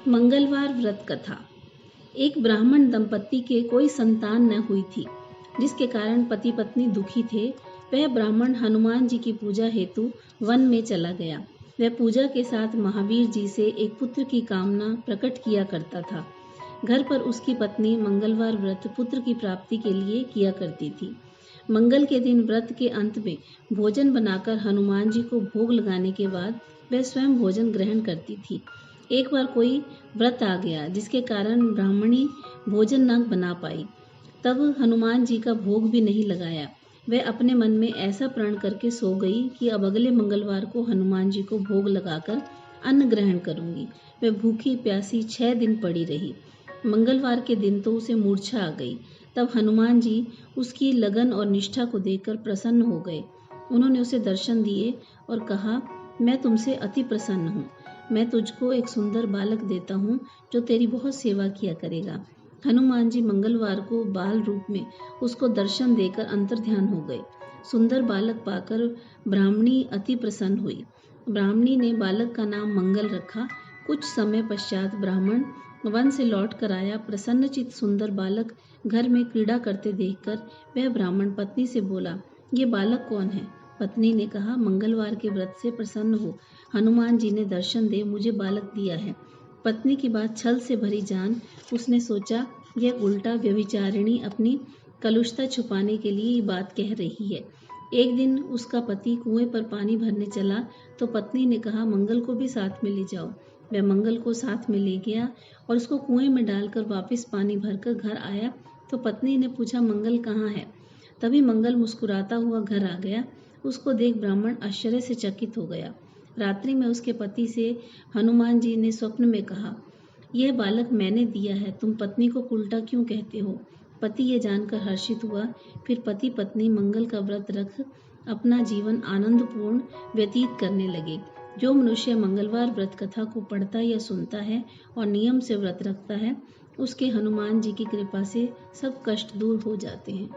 मंगलवार व्रत कथा। एक ब्राह्मण दंपत्ति के कोई संतान न हुई थी, जिसके कारण पति पत्नी दुखी थे। वह ब्राह्मण हनुमान जी की पूजा हेतु वन में चला गया। वह पूजा के साथ महावीर जी से एक पुत्र की कामना प्रकट किया करता था। घर पर उसकी पत्नी मंगलवार व्रत पुत्र की प्राप्ति के लिए किया करती थी। मंगल के दिन व्रत के अंत में भोजन बनाकर हनुमान जी को भोग लगाने के बाद वह स्वयं भोजन ग्रहण करती थी। एक बार कोई व्रत आ गया, जिसके कारण ब्राह्मणी भोजन न बना पाई। तब हनुमान जी का भोग भी नहीं लगाया। वह अपने मन में ऐसा प्रण करके सो गई कि अब अगले मंगलवार को हनुमान जी को भोग लगाकर अन्न ग्रहण करूंगी। वह भूखी प्यासी 6 दिन पड़ी रही। मंगलवार के दिन तो उसे मूर्छा आ गई। तब हनुमान जी उसकी लगन और निष्ठा को देखकर प्रसन्न हो गए। उन्होंने उसे दर्शन दिए और कहा, मैं तुमसे अति प्रसन्न हूँ। मैं तुझको एक सुंदर बालक देता हूँ जो तेरी बहुत सेवा किया करेगा। हनुमान जी मंगलवार को बाल रूप में उसको दर्शन देकर अंतर्ध्यान हो गए। सुंदर बालक पाकर ब्राह्मणी अति प्रसन्न हुई। ब्राह्मणी ने बालक का नाम मंगल रखा। कुछ समय पश्चात ब्राह्मण वन से लौट कर आया। प्रसन्नचित्त सुंदर बालक घर में क्रीड़ा करते देखकर वह ब्राह्मण पत्नी से बोला, ये बालक कौन है? पत्नी ने कहा, मंगलवार के व्रत से प्रसन्न हो हनुमान जी ने दर्शन दे मुझे बालक दिया है। पत्नी की बात छल से भरी जान उसने सोचा, यह उल्टा व्यभिचारिणी अपनी कलुषता छुपाने के लिए ये बात कह रही है। एक दिन उसका पति कुएं पर पानी भरने चला तो पत्नी ने कहा, मंगल को भी साथ में ले जाओ। वह मंगल को साथ में ले गया और उसको कुएं में डालकर वापस पानी भरकर घर आया तो पत्नी ने पूछा, मंगल कहाँ है? तभी मंगल मुस्कुराता हुआ घर आ गया। उसको देख ब्राह्मण आश्चर्य से चकित हो गया। रात्रि में उसके पति से हनुमान जी ने स्वप्न में कहा, यह बालक मैंने दिया है, तुम पत्नी को उल्टा क्यों कहते हो? पति ये जानकर हर्षित हुआ। फिर पति पत्नी मंगल का व्रत रख अपना जीवन आनंदपूर्ण व्यतीत करने लगे। जो मनुष्य मंगलवार व्रत कथा को पढ़ता या सुनता है और नियम से व्रत रखता है, उसके हनुमान जी की कृपा से सब कष्ट दूर हो जाते हैं।